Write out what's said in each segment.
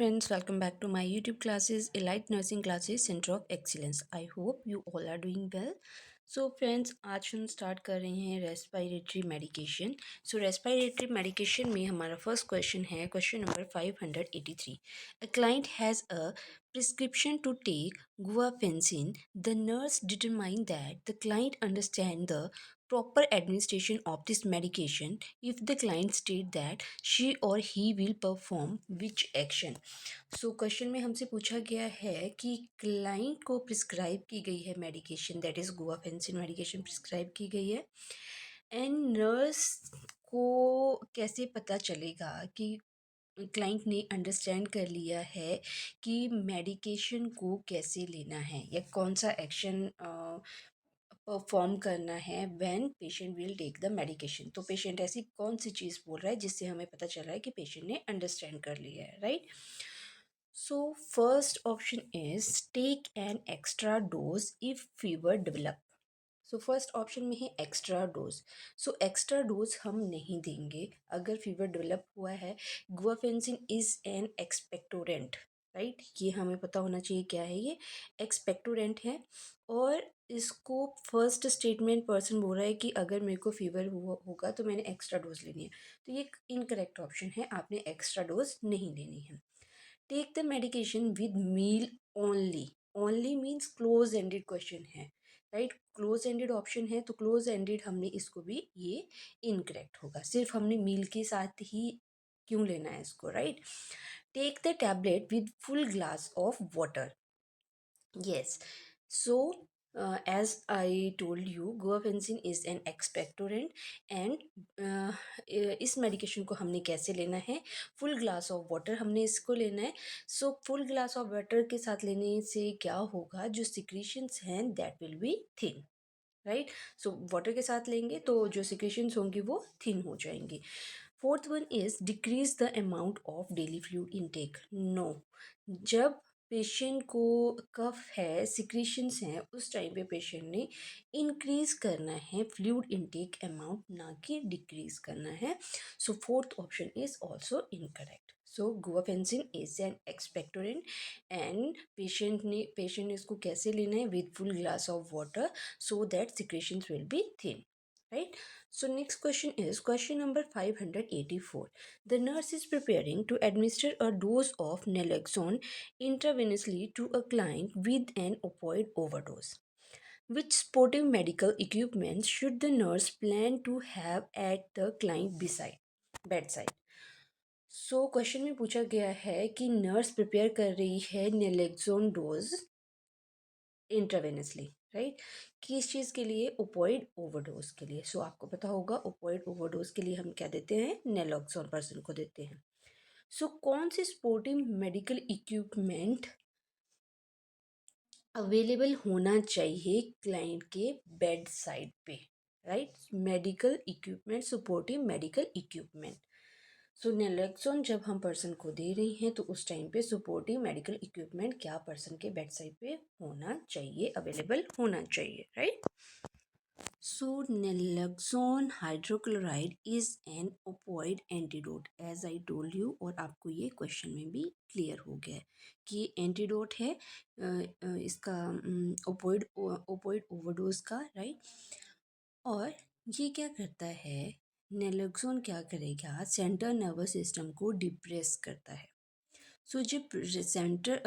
friends, welcome back to my YouTube classes, Elite Nursing Classes Center of Excellence. I hope you all are doing well. So friends, आज हम start कर रहे हैं respiratory medication. सो respiratory medication में हमारा first question है question number 583. A client has a prescription to take guafencin. The nurse determined that the client understand the proper administration of this medication if the client state that she or he will perform which action. So question में हमसे पूछा गया है कि client को prescribe की गई है medication, that is गुआफेंसिन medication prescribe की गई है, एंड नर्स को कैसे पता चलेगा कि क्लाइंट ने अंडरस्टैंड कर लिया है कि मेडिकेशन को कैसे लेना है या कौन सा एक्शन परफॉर्म करना है when patient will take the medication. तो पेशेंट ऐसी कौन सी चीज़ बोल रहा है जिससे हमें पता चल रहा है कि पेशेंट ने अंडरस्टैंड कर लिया है, right. So first option is take an extra dose if fever develop. So first option में है extra dose. So extra dose हम नहीं देंगे अगर फीवर डेवलप हुआ है. Guaifenesin is an expectorant, right. ये हमें पता होना चाहिए क्या है ये. एक्सपेक्टोरेंट है और इसको फर्स्ट स्टेटमेंट पर्सन बोल रहा है कि अगर मेरे को फीवर होगा तो मैंने एक्स्ट्रा डोज लेनी है. तो ये इनकरेक्ट ऑप्शन है, आपने एक्स्ट्रा डोज नहीं लेनी है. Take the medication with meal only. Only means close ended question है, राइट. क्लोज एंडेड ऑप्शन है तो क्लोज एंडेड हमने इसको भी ये इनकरेक्ट होगा. सिर्फ हमने मील के साथ ही क्यों लेना है इसको, right. Take the tablet with full glass of water. Yes. So, as I told you, guafencin is an expectorant and इस मेडिकेशन को हमने कैसे लेना है. फुल ग्लास ऑफ वाटर हमने इसको लेना है. So full glass of water के साथ लेने से क्या होगा, जो सिक्रीशंस हैं that will be thin, right. So water के साथ लेंगे तो जो सिक्रीशंस होंगी वो थिन हो जाएंगी. Fourth one is decrease the amount of daily fluid intake. No, जब पेशेंट को कफ है, सिक्रीशंस हैं, उस टाइम पे पेशेंट ने इंक्रीज करना है फ्लूइड इनटेक अमाउंट, ना कि डिक्रीज करना है. So fourth option is also incorrect. So guaifenesin is an expectorant and patient ने इसको कैसे लेना है, with full glass of water so that secretions will be thin, right. So next question is question number 584. The nurse is preparing to administer a dose of naloxone intravenously to a client with an opioid overdose. Which supportive medical equipment should the nurse plan to have at the client bedside? So question में पूछा गया है कि nurse prepare कर रही है नेलेक्सोन dose intravenously, right. किस चीज़ के लिए, ओपॉइड ओवरडोज के लिए. सो आपको पता होगा ओपॉइड ओवरडोज के लिए हम क्या देते हैं, नेलोक्सोन पर्सन को देते हैं. सो कौन सी सपोर्टिव मेडिकल इक्विपमेंट अवेलेबल होना चाहिए क्लाइंट के बेड साइड पे, right. Medical equipment, supportive medical equipment. So naloxone जब हम पर्सन को दे रही हैं तो उस टाइम पे सपोर्टिव मेडिकल इक्विपमेंट क्या पर्सन के बेड साइड पे होना चाहिए, अवेलेबल होना चाहिए, right. So naloxone hydrochloride is an opioid antidote, as I told you. और आपको ये क्वेश्चन में भी क्लियर हो गया है कि एंटीडोट है इसका ओपोइड ओवरडोज का, राइट. और ये क्या करता है, नेलोक्सोन क्या करेगा, सेंट्रल नर्वस सिस्टम को डिप्रेस करता है. सो जब सेंटर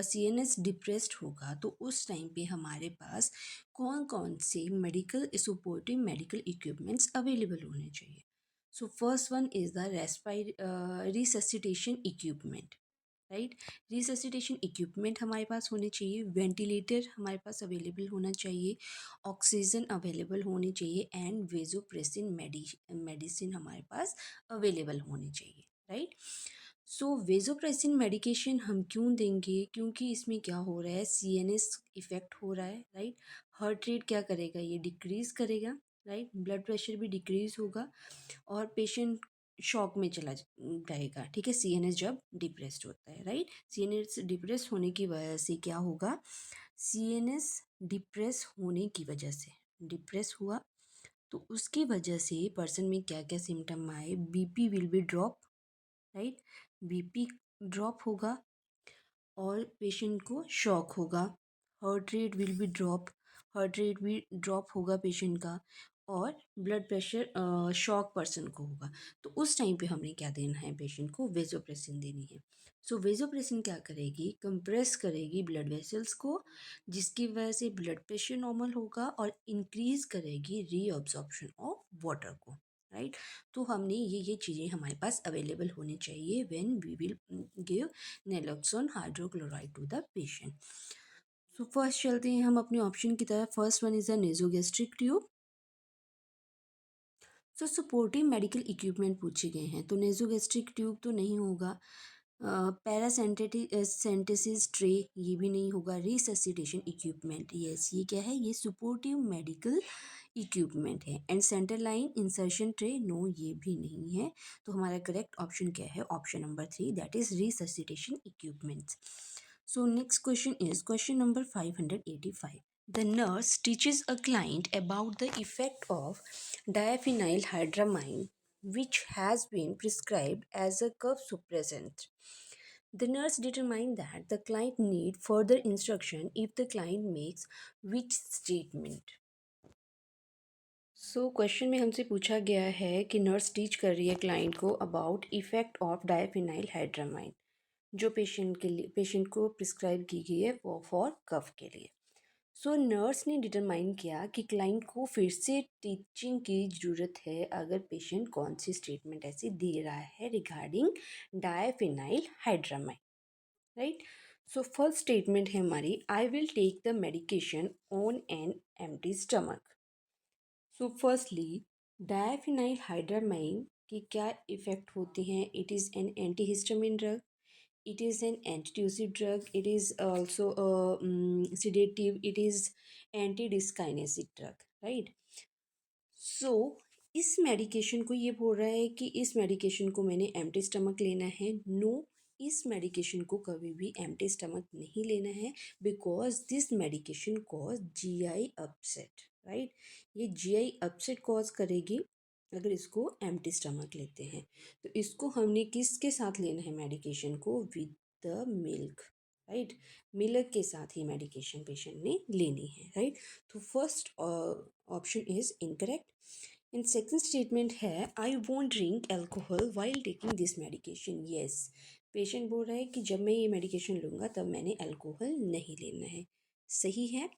CNS डिप्रेस्ड होगा तो उस टाइम पे हमारे पास कौन कौन से medical supportive medical equipments available होने चाहिए. सो first one is the resuscitation equipment, right. Resuscitation equipment हमारे पास होने चाहिए. वेंटिलेटर हमारे पास अवेलेबल होना चाहिए. ऑक्सीजन अवेलेबल होनी चाहिए एंड वेजोप्रेसिन मेडिसिन हमारे पास अवेलेबल होनी चाहिए, राइट. सो वेजोप्रेसिन मेडिकेशन हम क्यों देंगे, क्योंकि इसमें क्या हो रहा है, CNS इफेक्ट हो रहा है, राइट. हार्ट रेट क्या करेगा, ये डिक्रीज करेगा, राइट. ब्लड प्रेशर भी डिक्रीज होगा और पेशेंट शॉक में चला जाएगा, ठीक है. CNS जब डिप्रेस्ड होता है, राइट. CNS डिप्रेस होने की वजह से क्या होगा, CNS डिप्रेस होने की वजह से डिप्रेस हुआ तो उसकी वजह से पर्सन में क्या क्या सिम्टम आए, BP will be drop, right. BP drop होगा और पेशेंट को शॉक होगा। Heart rate will be drop, heart rate भी ड्रॉप होगा पेशेंट का, और ब्लड प्रेशर शॉक पर्सन को होगा। तो उस टाइम पे हमने क्या देना है, पेशेंट को वेजोप्रेसिन देनी है। सो वेजोप्रेसिन क्या करेगी, कंप्रेस करेगी ब्लड वेसल्स को, जिसकी वजह से ब्लड प्रेशर नॉर्मल होगा और इंक्रीज करेगी रीअब्जॉर्प्शन ऑफ वाटर को, राइट। तो हमने ये चीज़ें हमारे पास अवेलेबल होनी चाहिए when we will give naloxone hydrochloride to the patient. So first चलते हैं हम अपने ऑप्शन की तरफ। First one is the nasogastric tube. So supportive medical equipment पूछे गए हैं, तो नेजोगेस्ट्रिक ट्यूब तो नहीं होगा। पैरासेंटेसिस ट्रे ये भी नहीं होगा। रिससिटेशन इक्विपमेंट, यस ये क्या है, ये सपोर्टिव मेडिकल इक्विपमेंट है। And centre line insertion tray, no ये भी नहीं है। तो हमारा करेक्ट ऑप्शन क्या है, option number 3, that is resuscitation equipments. So next question is question number 585. The nurse teaches a client about the effect of diphenylhydramine, which has been prescribed as a cough suppressant. The nurse determined that the client need further instruction if the client makes which statement. So question में हमसे पूछा गया है कि nurse teach कर रही है client को अबाउट इफ़ेक्ट ऑफ डायफिनाइल हाइड्रामाइन, जो पेशेंट को प्रिस्क्राइब की गई है वो फॉर कफ के लिए। सो नर्स ने डिटरमाइन किया कि क्लाइंट को फिर से टीचिंग की ज़रूरत है अगर पेशेंट कौन सी स्टेटमेंट ऐसी दे रहा है रिगार्डिंग डायफिनाइल हाइड्रामाइन, राइट। सो फर्स्ट स्टेटमेंट है हमारी, I will take the medication on an empty stomach. So firstly diphenhydramine हाइड्रामाइन के क्या इफ़ेक्ट होते हैं, it is an antihistamine drug, it is an antitussive drug, it is also a sedative, it is antidyskinetic drug, right. सो इस medication को ये बोल रहा है कि इस मेडिकेशन को मैंने एम्प्टी स्टमक लेना है। नो, इस मेडिकेशन को कभी भी एम्प्टी स्टमक नहीं लेना है, because this medication cause GI upset, right. ये जीआई अपसेट कॉज करेगी अगर इसको एम्प्टी स्टमक लेते हैं। तो इसको हमने किसके साथ लेना है मेडिकेशन को, with the milk, right. Milk के साथ ही मेडिकेशन पेशेंट ने लेनी है, राइट। तो first option is incorrect. And second statement है, I won't drink alcohol while taking this medication. Yes, patient बोल रहा है कि जब मैं ये मेडिकेशन लूँगा तब मैंने अल्कोहल नहीं लेना है। सही है,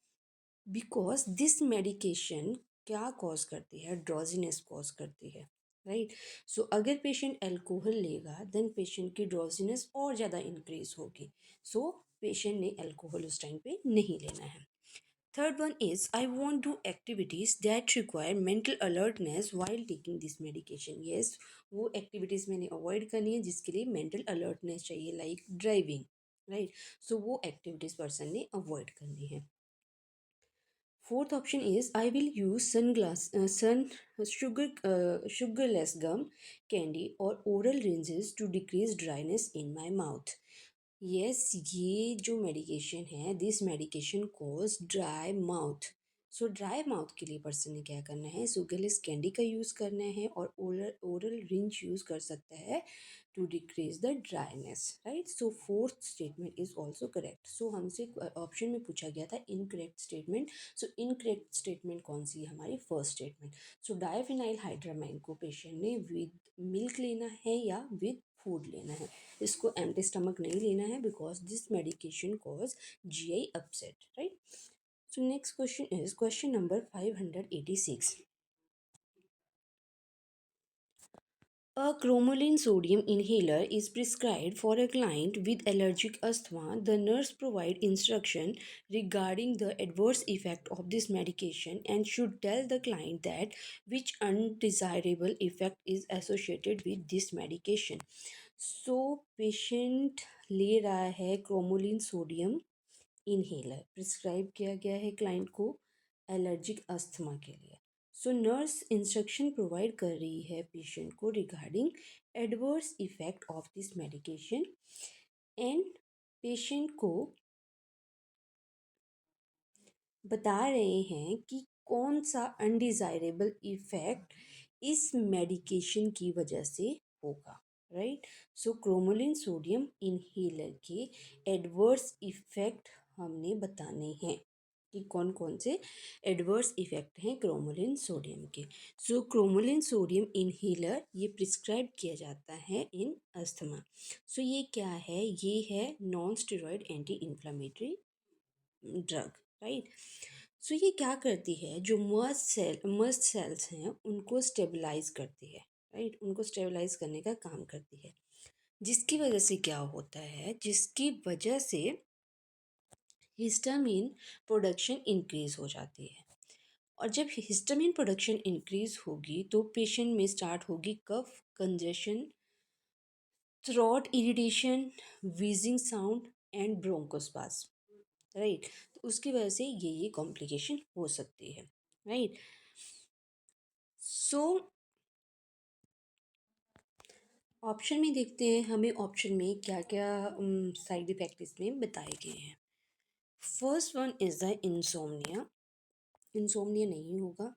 बिकॉज दिस मेडिकेशन क्या कॉज करती है, ड्रॉजीनेस कॉज करती है, राइट। सो अगर पेशेंट अल्कोहल लेगा देन पेशेंट की ड्रॉजीनेस और ज़्यादा इंक्रीज होगी। सो पेशेंट ने अल्कोहल उस टाइम पे नहीं लेना है। Third one is, I won't do activities that require mental alertness while taking this medication. Yes, वो activities मैंने avoid करनी है जिसके लिए mental alertness चाहिए, like driving, right. So वो activities person ने avoid करनी है। Fourth option is, I will use sugarless gum, candy or oral rinses to decrease dryness in my mouth. Yes, ये जो मेडिकेशन है, this medication cause dry mouth. So dry mouth के लिए person ने क्या करना है, सुगरलेस कैंडी का यूज़ करना है और ओरल ओरल रिंच यूज़ कर सकता है to decrease the dryness, right. So fourth statement is also correct. So हमसे ऑप्शन में पूछा गया था incorrect statement. So incorrect statement कौन सी है, हमारी फर्स्ट स्टेटमेंट। सो डायफिनाइल हाइड्रामाइन को पेशेंट ने विद मिल्क लेना है या विद फूड लेना है, इसको एम्प्टी स्टमक नहीं लेना है because this medication cause GI upset, right. So next question is question number 586। A cromolyn sodium inhaler is prescribed for a client with allergic asthma. The nurse provides instruction regarding the adverse effect of this medication and should tell the client that which undesirable effect is associated with this medication. So patient ले रहा है cromolyn sodium inhaler, prescribe किया गया है client को allergic asthma के लिए। So nurse instruction provide कर रही है पेशेंट को regarding adverse effect of this medication and patient को बता रहे हैं कि कौन सा अनडिज़ायरेबल इफेक्ट इस मेडिकेशन की वजह से होगा। राइट। सो क्रोमोलिन सोडियम इनहेलर के एडवर्स इफेक्ट हमने बताने हैं कि कौन कौन से एडवर्स इफेक्ट हैं क्रोमोलिन सोडियम के। सो क्रोमोलिन सोडियम इनहेलर ये प्रिस्क्राइब किया जाता है इन अस्थमा। सो ये क्या है, ये है non steroid anti inflammatory drug, right. So ये क्या करती है, जो मस्ट सेल्स हैं उनको स्टेबलाइज करती है, राइट, उनको स्टेबलाइज करने का काम करती है, जिसकी वजह से क्या होता है, जिसकी वजह से हिस्टामिन प्रोडक्शन इंक्रीज हो जाती है। और जब हिस्टामिन प्रोडक्शन इंक्रीज होगी तो पेशेंट में स्टार्ट होगी cough congestion, throat irritation, wheezing sound and bronchospasm, right. तो उसकी वजह से ये कॉम्प्लिकेशन हो सकती है, राइट। सो ऑप्शन में देखते हैं हमें ऑप्शन में क्या क्या साइड इफ़ेक्ट इसमें बताए गए हैं। First one is the insomnia, insomnia नहीं होगा।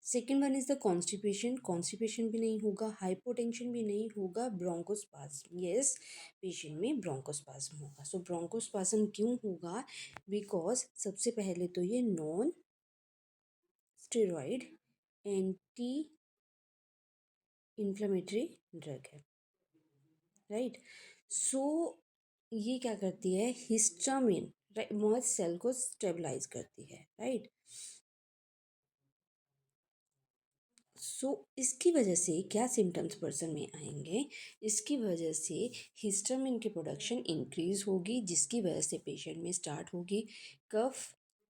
Second one is the constipation, constipation भी नहीं होगा। हाइपोटेंशन भी नहीं होगा। ब्रोंकोस्पाज्म, यस, पेशेंट में ब्रोंकोस्पाज्म होगा। सो ब्रोंकोस्पाज्म क्यों होगा, बिकॉज सबसे पहले तो ये non steroid anti inflammatory drug है, राइट। सो ये क्या करती है, हिस्टामिन, राइट, मस्ट सेल को स्टेबलाइज करती है, राइट। सो इसकी वजह से क्या सिम्टम्स पर्सन में आएंगे, इसकी वजह से हिस्टामिन की प्रोडक्शन इंक्रीज होगी, जिसकी वजह से पेशेंट में स्टार्ट होगी कफ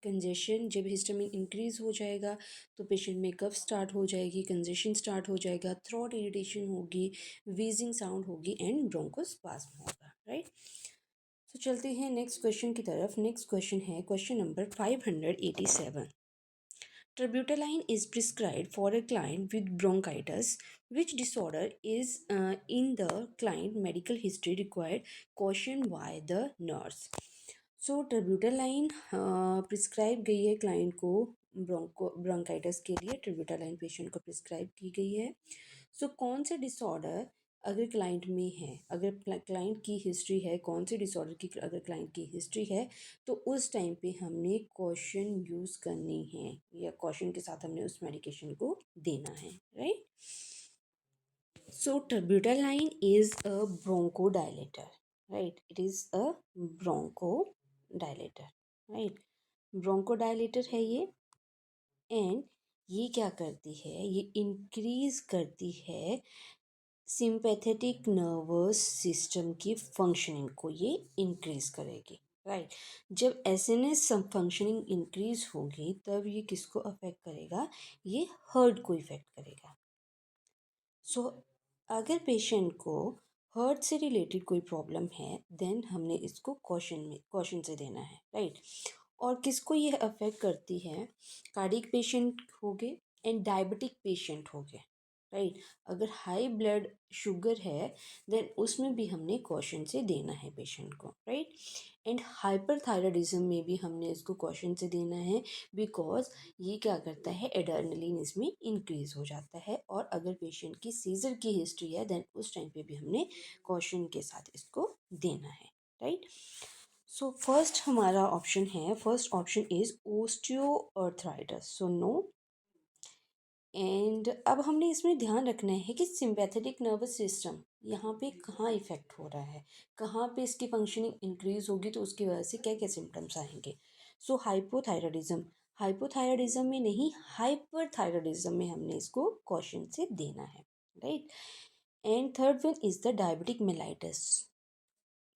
कंजेशन। जब हिस्टामिन इंक्रीज हो जाएगा तो पेशेंट में कफ स्टार्ट हो जाएगी, कंजेशन स्टार्ट हो जाएगा, थ्रोट इरिटेशन होगी, वीजिंग साउंड होगी एंड ब्रोंकोस्पाज्म होगा, राइट। तो चलते हैं नेक्स्ट क्वेश्चन की तरफ। नेक्स्ट क्वेश्चन है question number 587। Terbutaline is prescribed for a client with bronchitis. Which disorder is in the client medical history required caution by the nurse? So terbutaline prescribe गई है client को bronchitis के लिए, टर्ब्यूटालाइन patient को prescribe की गई है। सो कौन से डिसऑर्डर अगर क्लाइंट में है, अगर क्लाइंट की हिस्ट्री है, कौन से डिसऑर्डर की अगर क्लाइंट की हिस्ट्री है, तो उस टाइम पे हमने कॉशन यूज़ करनी है, या कॉशन के साथ हमने उस मेडिकेशन को देना है, right. So terbutaline is a bronchodilator, right? It is a bronchodilator, right? Bronchodilator है ये, एंड ये क्या करती है, ये इंक्रीज करती है सिंपैथेटिक नर्वस सिस्टम की फंक्शनिंग को, ये इंक्रीज करेगी, राइट। जब एसएनएस फंक्शनिंग इंक्रीज होगी तब ये किसको अफेक्ट करेगा, ये हार्ट को इफेक्ट करेगा। सो अगर पेशेंट को हार्ट से रिलेटेड कोई प्रॉब्लम है देन हमने इसको कॉशन से देना है, राइट। और किसको ये अफेक्ट करती है, कार्डियक पेशेंट हो गए एंड डायबिटिक पेशेंट हो गए, राइट। अगर हाई ब्लड शुगर है देन उसमें भी हमने कॉशन से देना है पेशेंट को, राइट। एंड हाइपरथायराइडिज्म में भी हमने इसको कॉशन से देना है, बिकॉज ये क्या करता है, एड्रेनलिन इसमें इंक्रीज हो जाता है। और अगर पेशेंट की सीजर की हिस्ट्री है देन उस टाइम पे भी हमने कॉशन के साथ इसको देना है, राइट। सो फर्स्ट हमारा ऑप्शन है, first option is osteoarthritis, so no. And अब हमने इसमें ध्यान रखना है कि सिंपैथेटिक नर्वस सिस्टम यहाँ पे कहाँ इफ़ेक्ट हो रहा है, कहाँ पे इसकी फंक्शनिंग इंक्रीज होगी तो उसकी वजह से क्या क्या सिम्टम्स आएंगे। सो हाइपोथायराइडिज्म, हाइपोथायराइडिज्म में नहीं, हाइपरथायराइडिज्म में हमने इसको कॉशन से देना है, right. And third one is the diabetic mellitus,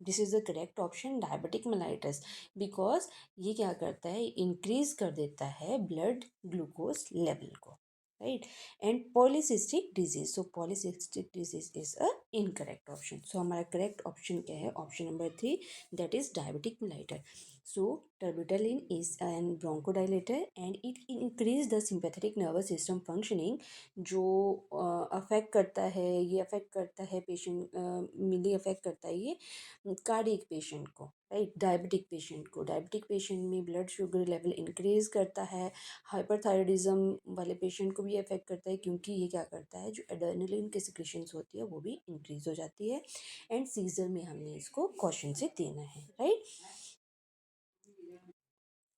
this is the correct option, diabetic mellitus, because ये क्या करता है, इंक्रीज कर देता है ब्लड ग्लूकोज लेवल को, right. And polycystic disease, so polycystic disease is a incorrect option. So हमारा correct option क्या है, option number 3, that is diabetic mellitus. So terbutaline is an bronchodilator and it increase the sympathetic nervous system functioning, जो affect करता है, ये affect करता है patient, मिली affect करता है ये कार्डियक पेशेंट को, राइट। डायबिटिक पेशेंट में ब्लड शुगर लेवल इंक्रीज़ करता है। हाइपरथायरॉयडिज्म वाले पेशेंट को भी अफेक्ट करता है, क्योंकि ये क्या करता है, जो एड्रेनलिन की सिक्रीशंस होती है वो भी इंक्रीज़ हो जाती है। एंड सीजर में हमने इसको कॉशन से देना है, राइट।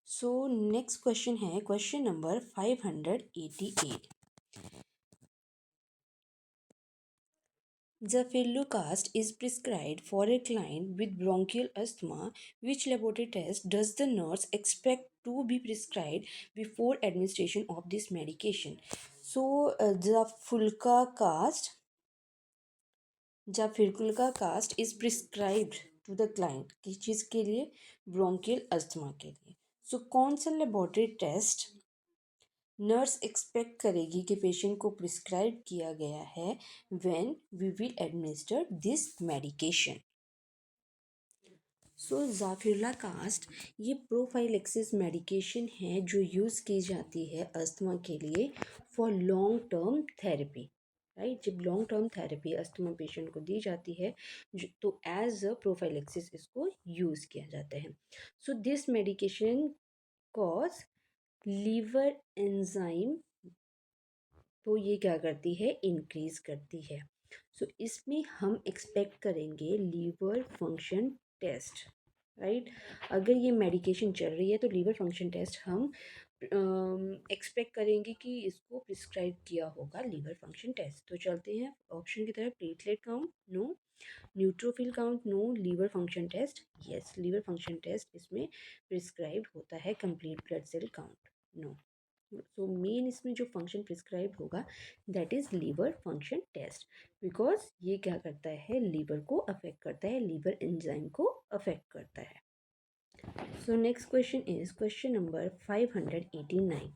सो नेक्स्ट क्वेश्चन है question number 588। Zafirlukast is prescribed for a client with bronchial asthma. Which laboratory test does the nurse expect to be prescribed before administration of this medication? So, Zafirlukast is prescribed to the client किस चीज़ के लिए? Bronchial asthma के लिए। सो कौन सा laboratory test nurse expect करेगी कि patient को प्रिस्क्राइब किया गया है when we will administer this medication? So zafirlukast ये प्रोफाइलेक्सिस मेडिकेशन है जो यूज़ की जाती है अस्थमा के लिए for long term therapy, right. जब long term therapy asthma patient को दी जाती है तो एज अ प्रोफाइलेक्सिस इसको यूज़ किया जाता है। So this medication cause liver enzyme, तो ये क्या करती है, इंक्रीज़ करती है। सो इसमें हम एक्सपेक्ट करेंगे लीवर फंक्शन टेस्ट, राइट। अगर ये मेडिकेशन चल रही है तो लीवर फंक्शन टेस्ट हम एक्सपेक्ट करेंगे कि इसको प्रिस्क्राइब किया होगा लीवर फंक्शन टेस्ट। तो चलते हैं ऑप्शन की तरफ। Platelet count no, neutrophil count no, liver function test yes. Liver function test इसमें प्रिस्क्राइब होता है। Complete blood cell count no. So main इसमें जो फंक्शन प्रिस्क्राइब होगा that is liver function test, because ये क्या करता है, लीवर को अफेक्ट करता है, लीवर एंजाइम को अफेक्ट करता है। So next question is question number 589।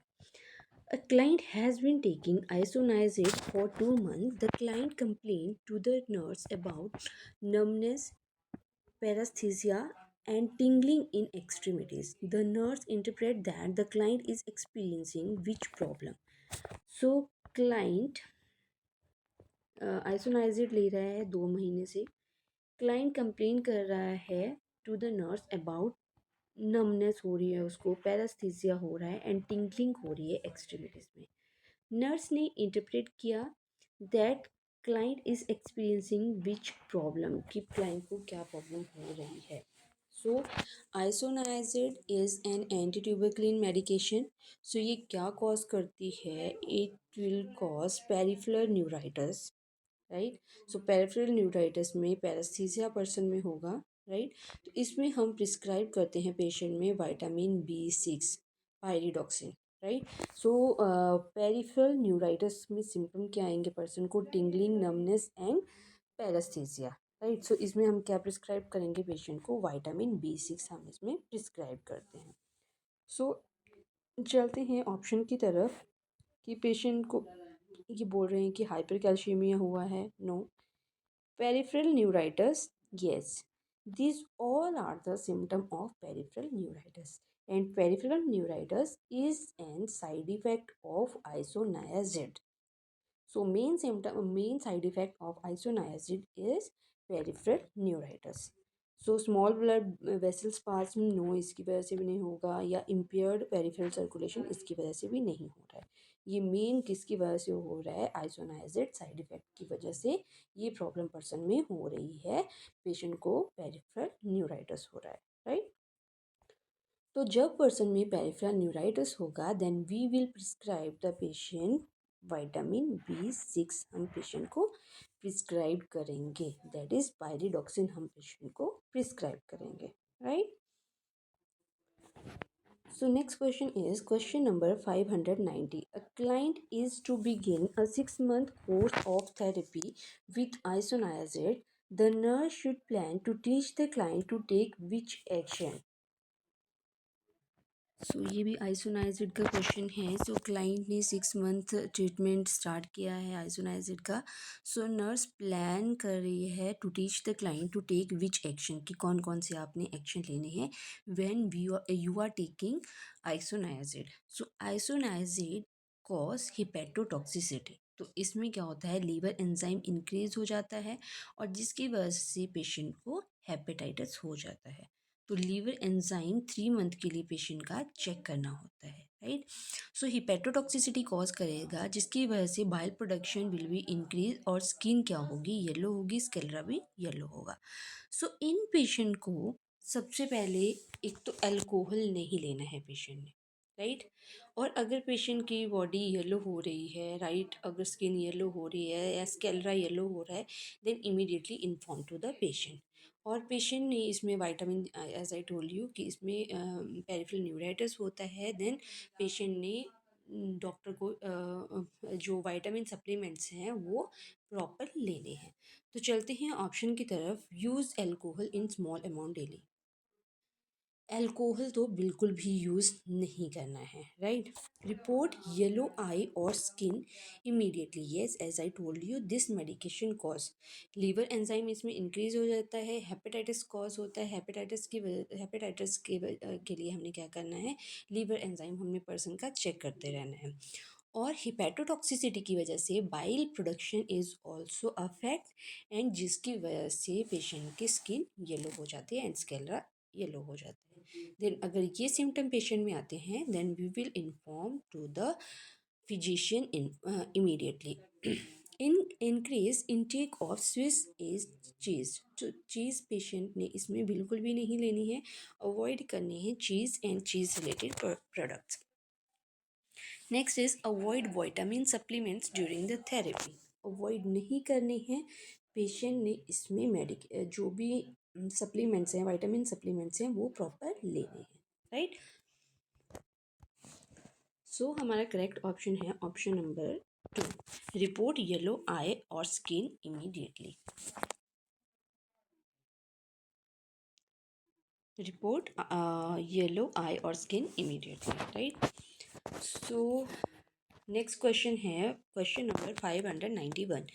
A client has been taking isoniazid for 2 months. The client complained to the nurse about numbness, paresthesia, and tingling in extremities. The nurse interpreted that the client is experiencing which problem? So client आइसोनाइजिड ले रहा है 2 महीने से। Client complain कर रहा है to the nurse about numbness हो रही है उसको, पैरास्थीसिया हो रहा है एंड टिंकलिंग हो रही है एक्सट्रीमिटीज़ में। नर्स ने इंटरप्रेट किया that client is experiencing which problem, कि क्लाइंट को क्या प्रॉब्लम हो रही है। So isoniazid is an anti tubercular medication. So ये क्या कॉज करती है, it will cause peripheral neuritis, right. So peripheral neuritis में पैरास्थीसिया पर्सन में होगा, राइट। तो इसमें हम प्रिस्क्राइब करते हैं पेशेंट में vitamin B6 pyridoxine, right. So peripheral neuritis में सिम्टम क्या आएंगे पर्सन को, टिंगलिंग, नमनेस एंड पैरास्थीसिया, राइट। सो इसमें हम क्या प्रिस्क्राइब करेंगे पेशेंट को, विटामिन B6 हम इसमें प्रिस्क्राइब करते हैं। सो चलते हैं ऑप्शन की तरफ कि पेशेंट को ये बोल रहे हैं कि हाइपर कैल्शियमिया हुआ है, no. Peripheral neuritis, yes. These all are the symptom of peripheral neuritis, and peripheral neuritis is an side effect of isoniazid. So main side effect of isoniazid is peripheral neuritis. So small blood vessel spasm no, इसकी वजह से भी नहीं होगा, या impaired peripheral circulation इसकी वजह से भी नहीं हो रहा है। ये मेन किसकी वजह से हो रहा है, आइसोनाइजिड साइड इफेक्ट की वजह से ये प्रॉब्लम पर्सन में हो रही है, पेशेंट को पेरिफेरल न्यूराइटिस हो रहा है, राइट। तो जब पर्सन में पेरिफेरल न्यूराइटिस होगा then we will prescribe the patient vitamin B6 हम पेशेंट को प्रिस्क्राइब करेंगे, दैट इज़ पायरिडॉक्सिन हम पेशेंट को प्रिस्क्राइब करेंगे, right. So next question is question number 590. A client is to begin a 6-month course of therapy with isoniazid. The nurse should plan to teach the client to take which action? सो ये भी आइसोनाइजिड का question है। सो client ने 6 month treatment start किया है आइसोनाइजिड का। So nurse plan कर रही है to teach the client to take which action, कि कौन कौन से आपने एक्शन लेने हैं when you are taking isoniazid. So isoniazid cause hepatotoxicity, तो इसमें क्या होता है, लीवर एंजाइम इंक्रीज हो जाता है और जिसकी वजह से पेशेंट को हेपेटाइटिस हो जाता है। तो लीवर एंजाइम 3 मंथ के लिए पेशेंट का चेक करना होता है, राइट। सो हिपेटोटॉक्सिसिटी कॉज करेगा जिसकी वजह से bile production will be increase और स्किन क्या होगी, येलो होगी, स्केलरा भी येलो होगा। सो इन पेशेंट को सबसे पहले एक तो अल्कोहल नहीं लेना है पेशेंट ने, राइट। और अगर पेशेंट की बॉडी येलो हो रही है, राइट, अगर स्किन येलो हो रही है या स्केलरा येलो हो रहा है, then immediately inform to the patient. और पेशेंट ने इसमें vitamin, as I told you कि इसमें पेरिफेरल न्यूराइटिस होता है, देन पेशेंट ने डॉक्टर को जो विटामिन सप्लीमेंट्स हैं वो प्रॉपर लेने हैं। तो चलते हैं ऑप्शन की तरफ, use alcohol in small amount daily. Alcohol तो बिल्कुल भी यूज़ नहीं करना है, राइट। रिपोर्ट येलो आई और skin immediately, yes, as I told you this medication cause liver enzyme इसमें इंक्रीज हो जाता है, हेपेटाइटिस कॉज होता है, हेपेटाइटिस के लिए हमने क्या करना है, लीवर एंजाइम हमने पर्सन का चेक करते रहना है। और हिपेटोटॉक्सिसिटी की वजह से bile production is also affect, and जिसकी वजह से पेशेंट की स्किन येलो हो जाती है एंड स्केलरा येलो हो जाता है। देन अगर ये सिम्टम पेशेंट में आते हैं, then we will inform to the physician immediately. In increase intake of swiss is cheese, तो चीज़ पेशेंट ने इसमें बिल्कुल भी नहीं लेनी है, अवॉइड करनी है cheese and cheese related products. Next is avoid vitamin supplements during the therapy, avoid नहीं करने हैं पेशेंट ने इसमें जो भी सप्लीमेंट्स हैं, विटामिन सप्लीमेंट्स हैं, वो प्रॉपर लेने हैं, राइट। सो हमारा करेक्ट ऑप्शन है option number 2, report yellow eye और skin immediately. Report yellow eye और skin immediately, right. So next question है question number 591।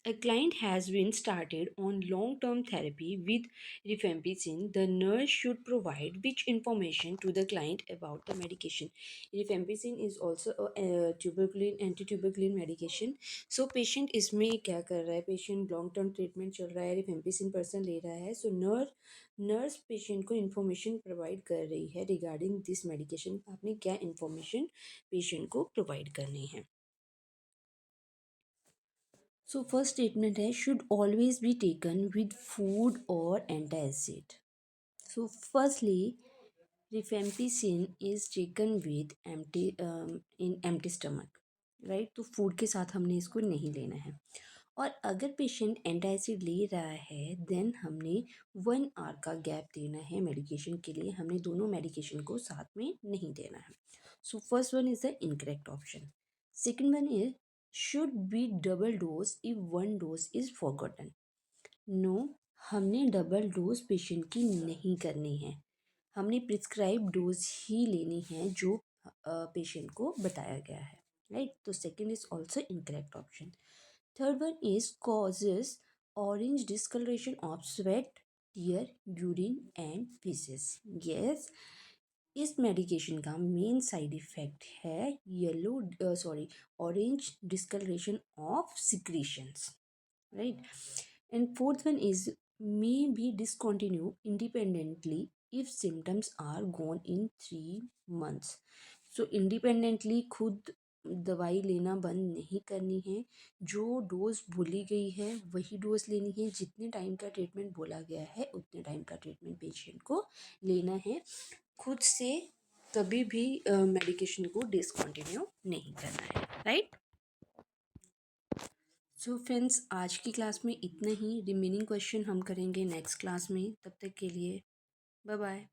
A client has been started on long-term therapy with rifampicin. The nurse should provide which information to the client about the medication? Rifampicin is also a tuberculin anti-tuberculin medication. So patient इसमें क्या कर रहा है, patient long term treatment चल रहा है, rifampicin person ले रहा है, so नर्स पेशेंट को इन्फॉर्मेशन प्रोवाइड कर रही है रिगार्डिंग दिस मेडिकेशन। आपने क्या इन्फॉर्मेशन पेशेंट को प्रोवाइड करनी है। सो फर्स्ट स्टेटमेंट है, should always be taken with food और antacid. So firstly rifampicin is taken with empty in empty stomach, right. तो फूड के साथ हमने इसको नहीं लेना है। और अगर पेशेंट एंटासिड ले रहा है, देन हमने 1 आवर का गैप देना है मेडिकेशन के लिए, हमने दोनों मेडिकेशन को साथ में नहीं देना है। So first one is the incorrect option. Second one is should be double dose if 1 dose is forgotten. No, हमने डबल डोज पेशेंट की नहीं करनी है, हमने प्रिस्क्राइब डोज ही लेनी है जो पेशेंट को बताया गया है, राइट। तो second is also incorrect option. Third one is causes orange discolouration of sweat, tear, urine and faeces. Yes, इस मेडिकेशन का मेन साइड इफेक्ट है orange discolouration of secretions, right? And fourth one is may be discontinue independently if symptoms are gone in 3 months. So independently खुद दवाई लेना बंद नहीं करनी है, जो डोज बोली गई है वही डोज लेनी है, जितने टाइम का ट्रीटमेंट बोला गया है उतने टाइम का ट्रीटमेंट पेशेंट को लेना है, खुद से कभी भी मेडिकेशन को डिसकंटिन्यू नहीं करना है, राइट। सो फ्रेंड्स, आज की क्लास में इतना ही, रिमेनिंग क्वेश्चन हम करेंगे नेक्स्ट क्लास में। तब तक के लिए बाय बाय।